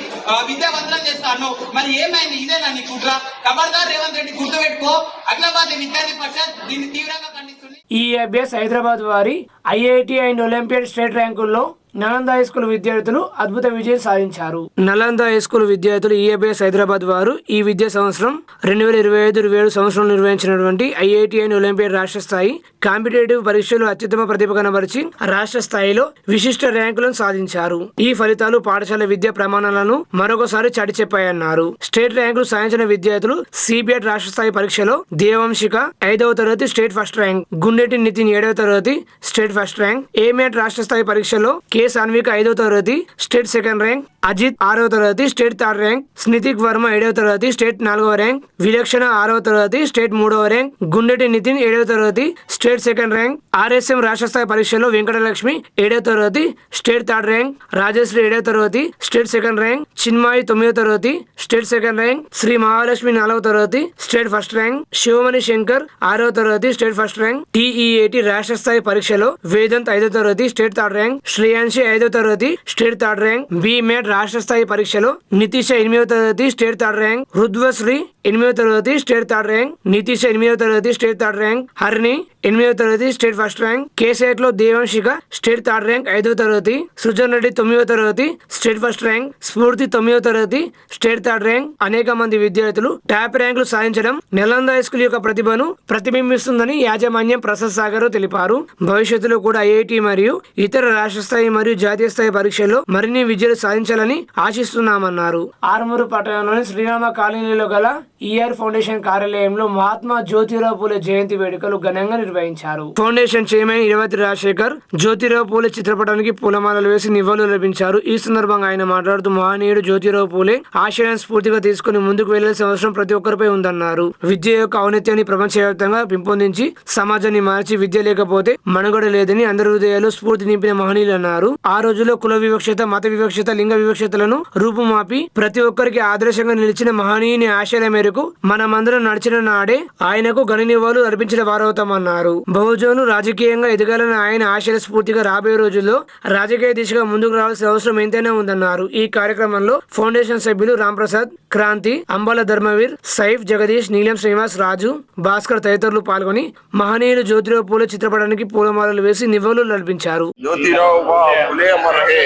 విద్యావంతులను చేస్తాను. మరి ఏమైంది? ఇదేనా నీ కుట్ర? ఖబర్దార్ రేవంత్ రెడ్డి, గుర్తుపెట్టుకో. అఖిల భారతీయ విద్యార్థి పరిషత్ దీన్ని తీవ్రంగా ఖండిస్తుంది. ఈ అభ్యాస్ హైదరాబాద్ వారి ఐఐటి అండ్ ఒలింపియాడ్ స్టేట్ ర్యాంకుల్లో నలంద హై స్కూల్ విద్యార్థులు అద్భుత విజయం సాధించారు. నలంద హై స్కూల్ విద్యార్థులు ఈఏబిఎస్ హైదరాబాద్ వారు ఈ విద్యా సంవత్సరం 2025-27 సంవత్సరం నిర్వహించినటువంటి ఐఐటి అండ్ ఒలింపియాడ్ రాష్ట్ర స్థాయి కాంపిటేటివ్ పరీక్షలు అత్యుత్తమ ప్రతిభ కనబరిచి రాష్ట్ర స్థాయిలో విశిష్ట ర్యాంకులను సాధించారు. ఈ ఫలితాలు పాఠశాల విద్యా ప్రమాణాలను మరొకసారి చాటి చెప్పాయన్నారు. స్టేట్ ర్యాంకులు సాధించిన విద్యార్థులు సిబిఎట్ రాష్ట్ర స్థాయి పరీక్షలో దేవంశిక 5వ తరగతి state first rank, Gundeti Nitin 7వ తరగతి స్టేట్ ఫస్ట్ ర్యాంక్, ఏమెట్ రాష్ట్ర స్థాయి పరీక్షలో కె సాన్విక 5వ తరగతి స్టేట్ సెకండ్ ర్యాంక్, అజిత్ 6వ తరగతి state third rank, Snithik Varma 7వ తరగతి స్టేట్ 4వ ర్యాంక్, విలక్షణ 6వ తరగతి స్టేట్ 3వ ర్యాంక్, గుండెటి నితిన్ 7వ తరగతి స్టేట్ సెకండ్ ర్యాంక్, ఆర్ఎస్ఎం రాష్ట్ర స్థాయి పరీక్షలో వెంకటలక్ష్మి 7వ తరగతి స్టేట్ థర్డ్ ర్యాంక్, రాజశ్రీ 7వ తరగతి స్టేట్ సెకండ్ ర్యాంక్, చిన్మాయి 9వ తరగతి state second rank, Sri Mahalakshmi 4వ తరగతి state first rank, Sivamani Shankar 6వ తరగతి స్టేట్ ఫస్ట్ ర్యాంక్, టీఈఏటి రాష్ట్ర స్థాయి పరీక్షలో వేదంత్ 5వ తరగతి స్టేట్ థర్డ్ ర్యాంక్, శ్రేయాన్షి 5వ తరగతి స్టేట్ థర్డ్ ర్యాంక్, బిమెట్ రాష్ట్ర స్థాయి పరీక్షలో నితీష 8వ తరగతి స్టేట్ థర్డ్ ర్యాంక్, రుద్వశ్రీ 8వ తరగతి స్టేట్ 3rd ర్యాంక్, నితీష్ 8వ తరగతి స్టేట్ 3rd ర్యాంక్, హరిణి 8వ తరగతి స్టేట్ 1st ర్యాంక్, కేసేట్ లో దేవంశిక స్టేట్ 3rd ర్యాంక్ 5వ తరగతి, సృజన్ రెడ్డి 9వ తరగతి స్టేట్ 1st ర్యాంక్, స్ఫూర్తి 9వ తరగతి స్టేట్ 3rd ర్యాంక్. అనేక మంది విద్యార్థులు టాప్ ర్యాంకులు సాధించడం నలంద హై స్కూల్ యొక్క ప్రతిభను ప్రతిబింబిస్తుందని యాజమాన్యం ప్రసాద్ సాగర్ తెలిపారు. భవిష్యత్తులో కూడా ఐఐటి మరియు ఇతర రాష్ట్ర స్థాయి మరియు జాతీయ స్థాయి పరీక్షల్లో మరిన్ని విజయాలు సాధించాలని ఆశిస్తున్నామన్నారు. ఆర్మూరు పట్టణంలోని శ్రీరామ కాలనీలో గల ఈఆర్ ఫౌండేషన్ కార్యాలయంలో మహాత్మా జ్యోతిరావు పూలే జయంతి వేడుకలు ఘనంగా నిర్వహించారు. ఫౌండేషన్ చైర్మన్ ఇరవతి రాజశేఖర్ జ్యోతిరావు పూలే చిత్రపటానికి పూలమాలలు వేసి నివాళులు లభించారు. ఈ సందర్భంగా ఆయన మాట్లాడుతూ మహనీయుడు జ్యోతిరావు పూలే ఆశయాన్ని స్ఫూర్తిగా తీసుకుని ముందుకు వెళ్లాల్సిన అవసరం ప్రతి ఒక్కరిపై ఉందన్నారు. విద్య యొక్క ఔన్నత్యాన్ని ప్రపంచవ్యాప్తంగా పెంపొందించి సమాజాన్ని మార్చి విద్య లేకపోతే మనుగడ లేదని అందరి హృదయాలు స్ఫూర్తి నింపిన మహనీయులు అన్నారు. ఆ రోజుల్లో కుల వివక్షత, మత వివక్షత, లింగ వివక్షతలను రూపుమాపి ప్రతి ఒక్కరికి ఆదర్శంగా నిలిచిన మహనీయుని ఆశయాల మేరకు మనమందరం నడిచిన నాడే ఆయనకు ఘన నివాళులు అర్పించిన వారవుతామన్నారు. బహుజనులు రాజకీయంగా ఎదగాలని ఆయన ఆశయాల స్ఫూర్తిగా రాబోయే రోజుల్లో రాజకీయ దిశగా ముందుకు రావాల్సిన అవసరం ఎంతైనా ఉందన్నారు. ఈ కార్యక్రమంలో ఫౌండేషన్ సభ్యులు రాంప్రసాద్, క్రాంతి, అంబాల ధర్మవీర్, సైఫ్, జగదీష్, నీలం శ్రీనివాస్, రాజు, భాస్కర్ తదితరులు పాల్గొని మహనీయులు జ్యోతిరావు పూలే చిత్రపటానికి పూలమాలలు వేసి నివాళులు అర్పించారు. జ్యోతిరావు పూలే అమర్ హే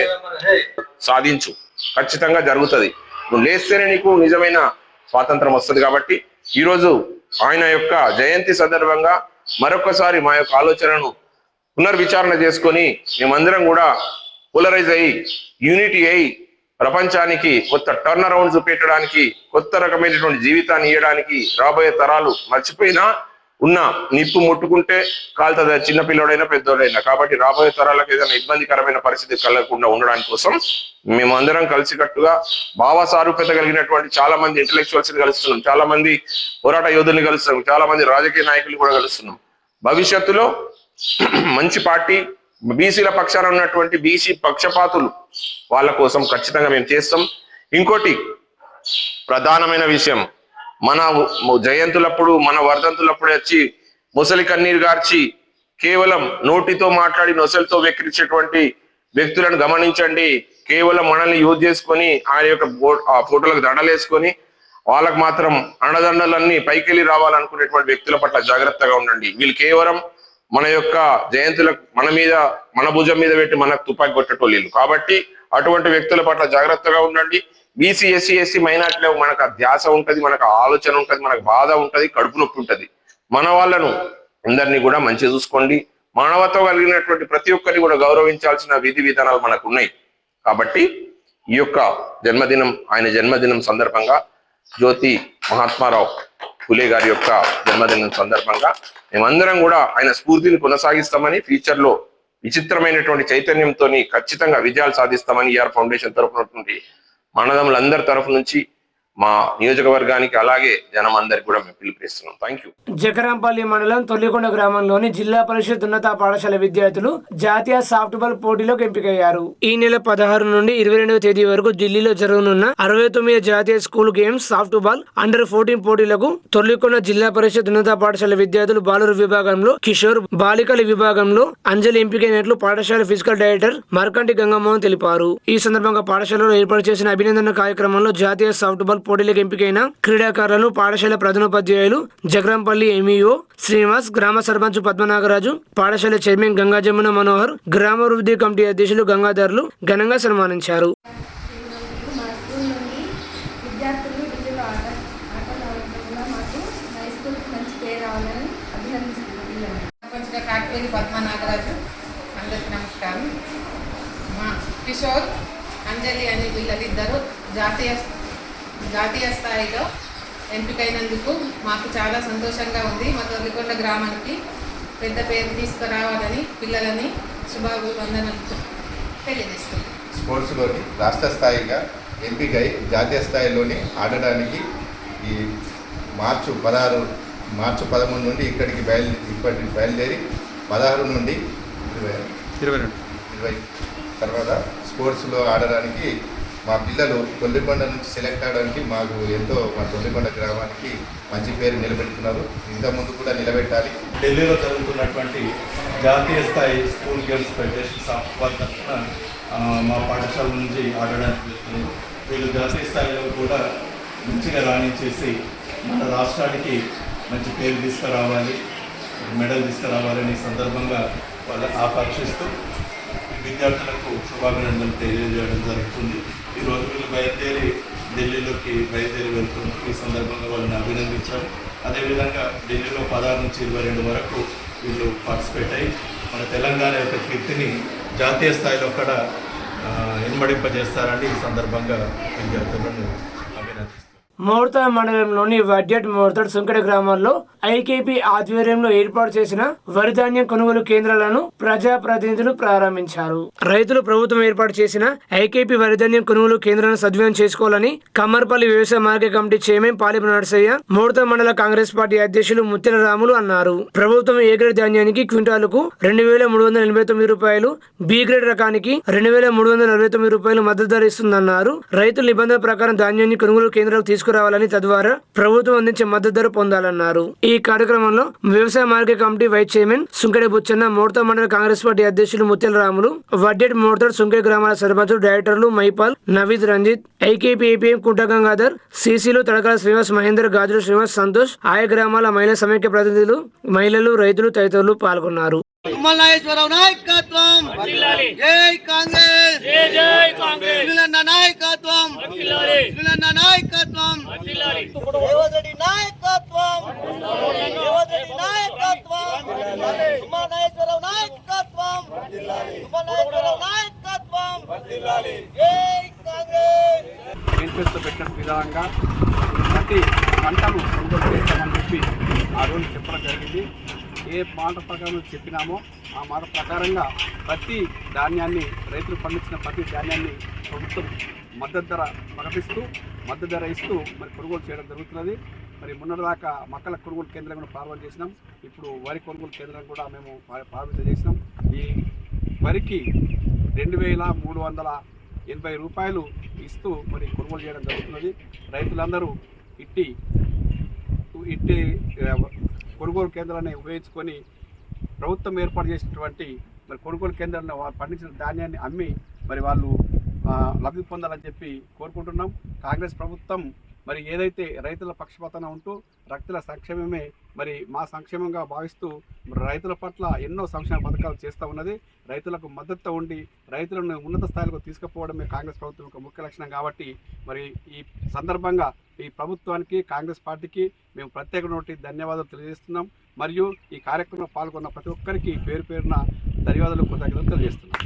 సాధించు, ఖచ్చితంగా జరుగుతుంది. నువ్వు లేస్తేనే నీకు నిజమైన స్వాతంత్రం వస్తుంది. కాబట్టి ఈరోజు ఆయన యొక్క జయంతి సందర్భంగా మరొకసారి మా యొక్క ఆలోచనను పునర్విచారణ చేసుకొని మేమందరం కూడా పోలరైజ్ అయ్యి యూనిటీ అయ్యి ప్రపంచానికి కొత్త టర్న్ అరౌండ్ చూపెట్టడానికి, కొత్త రకమైనటువంటి జీవితాన్ని ఇవ్వడానికి, రాబోయే తరాలు మర్చిపోయినా ఉన్న నిప్పు ముట్టుకుంటే కాలుతుంది, చిన్నపిల్లడైనా పెద్దోడైనా. కాబట్టి రాబోయే తరాలకు ఏదైనా ఇబ్బందికరమైన పరిస్థితి కలగకుండా ఉండడానికి కోసం మేము అందరం కలిసికట్టుగా భావ సారూప్యత కలిగినటువంటి చాలా మంది ఇంటలెక్చువల్స్ ని కలుస్తున్నాం, చాలా మంది పోరాట యోధుల్ని కలుస్తున్నాం, చాలా మంది రాజకీయ నాయకులు కూడా కలుస్తున్నాం. భవిష్యత్తులో మంచి పార్టీ బీసీల పక్షాన ఉన్నటువంటి బీసీ పక్షపాతులు వాళ్ళ కోసం ఖచ్చితంగా మేము చేస్తాం. ఇంకోటి ప్రధానమైన విషయం, మన జయంతులప్పుడు మన వర్ధంతులప్పుడు వచ్చి ముసలి కన్నీరు గార్చి కేవలం నోటితో మాట్లాడి నొసలితో వెక్కిరించేటువంటి వ్యక్తులను గమనించండి. కేవలం మనల్ని యూజ్ చేసుకొని ఆయన యొక్క ఫోటోలకు దండలేసుకొని వాళ్ళకు మాత్రం అండదండలన్నీ పైకెళ్ళి రావాలనుకునేటువంటి వ్యక్తుల పట్ల జాగ్రత్తగా ఉండండి. వీళ్ళు కేవలం మన యొక్క జయంతులకు మన భుజం మీద పెట్టి మనకు తుపాకి కొట్టేటోళ్ళు. కాబట్టి అటువంటి వ్యక్తుల పట్ల జాగ్రత్తగా ఉండండి. బీసీ, ఎస్సీ, ఎస్సీ, మైనార్టీలో మనకు ధ్యాస ఉంటది, మనకు ఆలోచన ఉంటది, మనకు బాధ ఉంటది, కడుపు నొప్పి ఉంటది. మన వాళ్ళను అందరినీ కూడా మంచిగా చూసుకోండి. మానవత్వం కలిగినటువంటి ప్రతి ఒక్కరిని కూడా గౌరవించాల్సిన విధి విధానాలు మనకు ఉన్నాయి. కాబట్టి ఈ యొక్క జన్మదినం, ఆయన జన్మదినం సందర్భంగా, జ్యోతి మహాత్మారావు పూలే గారి యొక్క జన్మదినం సందర్భంగా మేమందరం కూడా ఆయన స్ఫూర్తిని కొనసాగిస్తామని, ఫ్యూచర్ లో విచిత్రమైనటువంటి చైతన్యంతో ఖచ్చితంగా విజయాలు సాధిస్తామని ఈఆర్ ఫౌండేషన్ తరఫున మానదములందరి తరఫు నుంచి మా నియోజకవర్గానికి అలాగే జనం అందరికి కూడా మేము పిలుపునిస్తున్నాం. Thank you. జకరాంపల్లి మండలం తొల్లికొండ గ్రామంలోని జిల్లా పరిషత్ ఉన్నత పాఠశాల విద్యార్థులు జాతీయ సాఫ్ట్బాల్ పోటీలోకి ఎంపికయ్యారు. ఈ నెల 16 నుండి 22వ తేదీ వరకు ఢిల్లీలో జరగనున్న 69వ జాతీయ స్కూల్ గేమ్స్ సాఫ్ట్బాల్ అండర్-14 పోటీలకు తొల్లికొండ జిల్లా పరిషత్ ఉన్నత పాఠశాల విద్యార్థులు బాలుర విభాగంలో కిషోర్, బాలికల విభాగంలో అంజలి ఎంపికైనట్లు పాఠశాల ఫిజికల్ డైరెక్టర్ మర్కంటి గంగమ్మోహన్ తెలిపారు. ఈ సందర్భంగా పాఠశాలలో ఏర్పాటు చేసిన అభినందన కార్యక్రమంలో జాతీయ సాఫ్ట్బాల్ పోటీలకు ఎంపికైన క్రీడాకారులను పాఠశాల ప్రధానోపాధ్యాయులు జగరాంపల్లి ఎంఈఓ శ్రీనివాస్, గ్రామ సర్పంచ్ పద్మనాగరాజు, పాఠశాల చైర్మన్ గంగా జమున మనోహర్, గ్రామాభివృద్ధి కమిటీ అధ్యక్షులు గంగాధర్లు ఘనంగా సన్మానించారు. పద్మనాగరాజు, అందరికి నమస్కారం. మా కిషోర్, అంజలి అని వీళ్ళిద్దరూ జాతీయ స్థాయిలో ఎంపికైనందుకు మాకు చాలా సంతోషంగా ఉంది. మా తొల్లికొండ గ్రామానికి పెద్ద పేరు తీసుకురావాలని పిల్లలని శుభాభివందనలు తెలియజేస్తుంది. స్పోర్ట్స్లోని రాష్ట్ర స్థాయిగా ఎంపికై జాతీయ స్థాయిలోని ఆడడానికి ఈ మార్చి 11 నుండి ఇక్కడికి బయలుదేరి 16 నుండి 20 తర్వాత స్పోర్ట్స్లో ఆడడానికి మా పిల్లలు తొల్లికొండ నుంచి సెలెక్ట్ అవడానికి మాకు ఎంతో మా తొల్లికొండ గ్రామానికి మంచి పేరు నిలబెట్టుకున్నారు. ఇంతకుముందు కూడా నిలబెట్టాలి. ఢిల్లీలో జరుగుతున్నటువంటి జాతీయ స్థాయి స్కూల్ గేమ్స్ ఫెడరేషన్ సాఫ్ట్బాల్ తరఫున మా పాఠశాల నుంచి ఆడడానికి వెళ్తుంది. వీళ్ళు జాతీయ స్థాయిలో కూడా మంచిగా రాణించేసి మన రాష్ట్రానికి మంచి పేరు తీసుకురావాలి, మెడల్ తీసుకురావాలని సందర్భంగా వాళ్ళ ఆకాంక్షిస్తూ విద్యార్థులకు శుభాభినందనలు తెలియజేయడం జరుగుతుంది. ఈరోజు వీళ్ళు బయలుదేరి ఢిల్లీలోకి వెళ్తున్నారు. ఈ సందర్భంగా వాళ్ళని అభినందించారు. అదేవిధంగా ఢిల్లీలో 16 నుంచి 22 వరకు వీళ్ళు పార్టిసిపేట్ అయ్యి మన తెలంగాణ యొక్క కీర్తిని జాతీయ స్థాయిలో కూడా ఇన్మడింపజేస్తారని ఈ సందర్భంగా విద్యార్థులను అభినందిస్తారు. మోర్తా మండలంలోని వడ్యట్ మోర్తాడ్ సుంకడ గ్రామాల్లో ఐకేపీ ఆధ్వర్యంలో ఏర్పాటు చేసిన వరి ధాన్యం కొనుగోలు కేంద్రాలను ప్రజాప్రతినిధులు ప్రారంభించారు. రైతులు ప్రభుత్వం ఏర్పాటు చేసిన ఐకేపీ వరి ధాన్యం కొనుగోలు కేంద్రాలను సద్వినియోగం చేసుకోవాలని కమ్మర్పల్లి వ్యవసాయ market committee chairman Palipu Narasaiah, Mortha మండల కాంగ్రెస్ పార్టీ అధ్యక్షులు ముత్యాల రాములు అన్నారు. ప్రభుత్వం ఏ గ్రేడ్ ధాన్యానికి క్వింటాలకు 2389 రూపాయలు, బి గ్రేడ్ రకానికి 2349 రూపాయలు మద్దతు ధర ఇస్తుందన్నారు. రైతుల నిబంధనల ప్రకారం ధాన్యాన్ని కొనుగోలు కేంద్రాలకు తీసుకురావాలని, తద్వారా ప్రభుత్వం అందించే మద్దతు ధర పొందాలన్నారు. ఈ కార్యక్రమంలో వ్యవసాయ market committee vice chairman Sunkeda Buchanna, Mortha మండల కాంగ్రెస్ పార్టీ అధ్యక్షులు ముత్యాల రాములు, వడ్డెట్ మోర్తాడ్ సుంకెడ గ్రామాల సర్పంచులు, డైరెక్టర్లు మైపాల్, నవీద్, రంజిత్, ఐకేపీ ఏపీఎం కుంట గంగాధర్, సిసిలు తడకల శ్రీనివాస్, మహేందర్, గాజుల శ్రీనివాస్, సంతోష్, ఆయా గ్రామాల మహిళా సమైక్య ప్రతినిధులు, మహిళలు, రైతులు తదితరులు పాల్గొన్నారు. నాయకత్వం జై కాంగ్రెస్, జై కాంగ్రెస్, నాయకత్వం నాయకత్వం మేనిఫెస్టో పెట్టిన విధానంగా ప్రతి పంటను కొనుగోలు చేస్తామని చెప్పి ఆ రోజు చెప్పడం జరిగింది. ఏ మాట ప్రకారం చెప్పినామో ఆ మాట ప్రకారంగా ప్రతి ధాన్యాన్ని, రైతులు పండించిన ప్రతి ధాన్యాన్ని ప్రభుత్వం మద్దతు ధర ప్రకటిస్తూ మద్దతు ధర ఇస్తూ మరి కొనుగోలు చేయడం జరుగుతున్నది. మరి మొన్నటిదాకా మొక్కల కొనుగోలు కేంద్రం కూడా ప్రారంభం చేసినాం. ఇప్పుడు వరి కొనుగోలు కేంద్రం కూడా మేము ప్రారంభం చేసినాం. ఈ వరికి 2380 రూపాయలు ఇస్తూ మరి కొనుగోలు చేయడం జరుగుతున్నది. రైతులందరూ ఇట్టి కొనుగోలు కేంద్రాన్ని ఉపయోగించుకొని ప్రభుత్వం ఏర్పాటు చేసినటువంటి మరి కొనుగోలు కేంద్రాలను వారు పండించిన ధాన్యాన్ని అమ్మి మరి వాళ్ళు లబ్ధి పొందాలని చెప్పి కోరుకుంటున్నాం. కాంగ్రెస్ ప్రభుత్వం మరి ఏదైతే రైతుల పక్షపాతన ఉంటూ రైతుల సంక్షేమమే మరి మా సంక్షేమంగా భావిస్తూ రైతుల పట్ల ఎన్నో సంక్షేమ పథకాలు చేస్తూ ఉన్నది. రైతులకు మద్దతు ఉండి రైతులను ఉన్నత స్థాయిలకు తీసుకుపోవడమే కాంగ్రెస్ ప్రభుత్వం యొక్క ముఖ్య లక్షణం. కాబట్టి మరి ఈ సందర్భంగా ఈ ప్రభుత్వానికి, కాంగ్రెస్ పార్టీకి మేము ప్రత్యేకమైన ధన్యవాదాలు తెలియజేస్తున్నాం. మరియు ఈ కార్యక్రమంలో పాల్గొన్న ప్రతి ఒక్కరికి పేరు పేరున ధన్యవాదాలు, కృతజ్ఞతలు తెలియజేస్తున్నాం.